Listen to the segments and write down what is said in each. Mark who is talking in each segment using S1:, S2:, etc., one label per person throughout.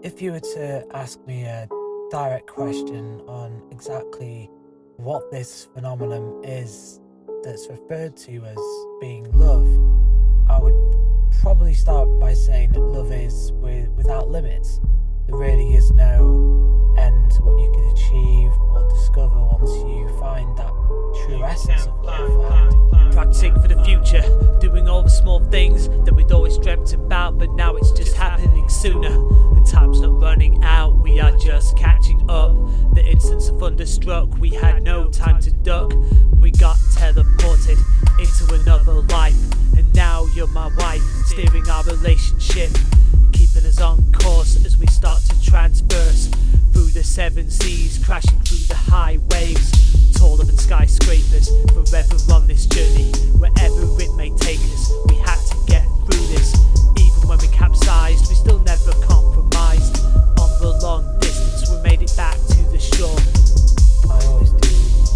S1: If you were to ask me a direct question on exactly what this phenomenon is that's referred to as being love, I would probably start by saying that love is without limits. There really is no end to what you can achieve or discover once you find that true essence of love.
S2: Practicing for the future, doing all the small things that we'd always dreamt about, but now it's just happening sooner. The time's not running out, we are just catching up. The instance of thunderstruck, we had no time to duck. We got teleported into another life, and now you're my wife, steering our relationship, keeping us on course as we start to transverse through the seven seas, crashing through the high waves, taller than skyscrapers, forever on this journey. Wherever it may take us, we had to get through this. Even when we capsized, we still never compromised. On the long distance, we made it back to the shore.
S1: I always do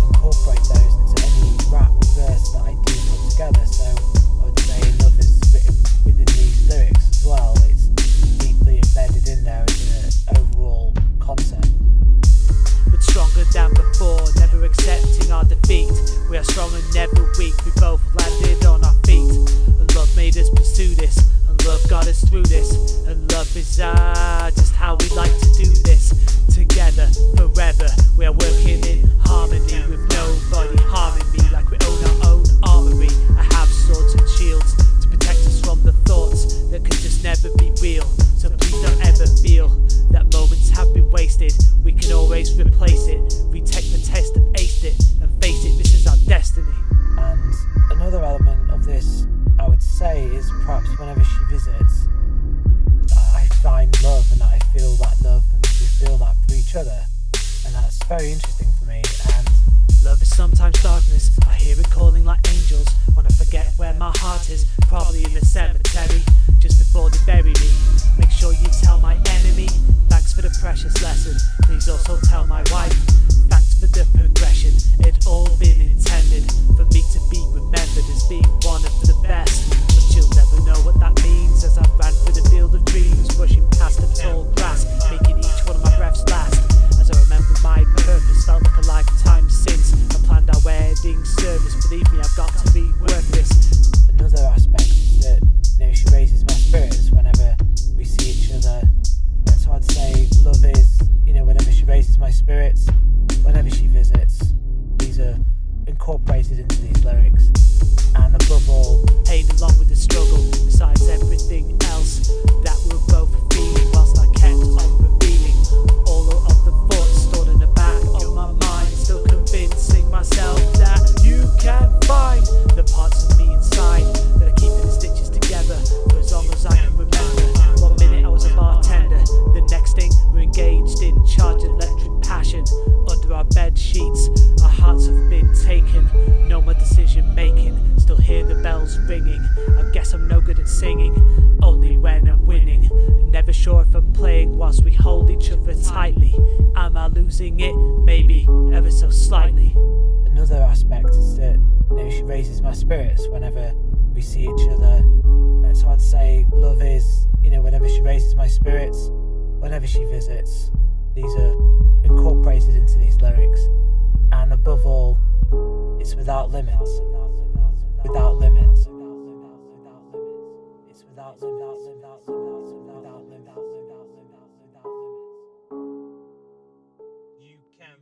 S1: incorporate those into any rap verse that I do put together, so I would say love is written within these lyrics as well. It's deeply embedded in there as an overall concept.
S2: But stronger than before, never accepting our defeat. We are strong and never weak, we both landed on our feet. And love made us pursue this, and love got us through this. And love is just how we like to do this. Together, forever, we are working in harmony, with nobody harming me, like we own our own armory. I have swords and shields to protect us from the thoughts that could just never be real. So please don't ever feel that moments have been wasted. We can always replace it, retake the test and ace it, and face it, this is our destiny.
S1: And another element of this, I would say, is perhaps whenever she visits, I find love and I feel that love and we feel that for each other. And that's very interesting for me. And
S2: love is sometimes darkness, I hear it calling like angels. When I forget where my heart is, probably in the cemetery, just before they bury me. Make sure you tell my enemy, thanks for the precious lesson. Please also tell my wife, thanks for the progression. It all been intended for me to be remembered as being one of the best. But you'll never know what that means, as I ran through the field of dreams, rushing past the tall grass, making each one of my breaths last. As I remember my purpose, felt like a lifetime since I planned our wedding service. Believe me, I've got to be worth this.
S1: another aspect is that, she raises my spirits whenever we see each other. So I'd say love is, whenever she raises my spirits, whenever she visits. These are incorporated into these lyrics. And above all,
S2: pain along with the struggle, besides everything else that we're both feeling, whilst I kept on revealing all of the thoughts stored in the back of my mind, still convincing myself that you can find the parts of me inside that are keeping the stitches together for as long as I can remember. One minute I was a bartender, the next thing we're engaged in charged electric passion. Under our bed sheets, our hearts have been taken. No more decision making, still hear the bells ringing. I guess I'm no good at singing, only when I'm winning. Never sure if I'm playing whilst we hold each other tightly. Am I losing it? Maybe, ever so slightly.
S1: another aspect is that, she raises my spirits whenever we see each other. So I'd say love is, whenever she raises my spirits, whenever she visits. These are incorporated into these lyrics. And above all, it's without limits. Without limits. It's without limits. Without limits.
S3: You can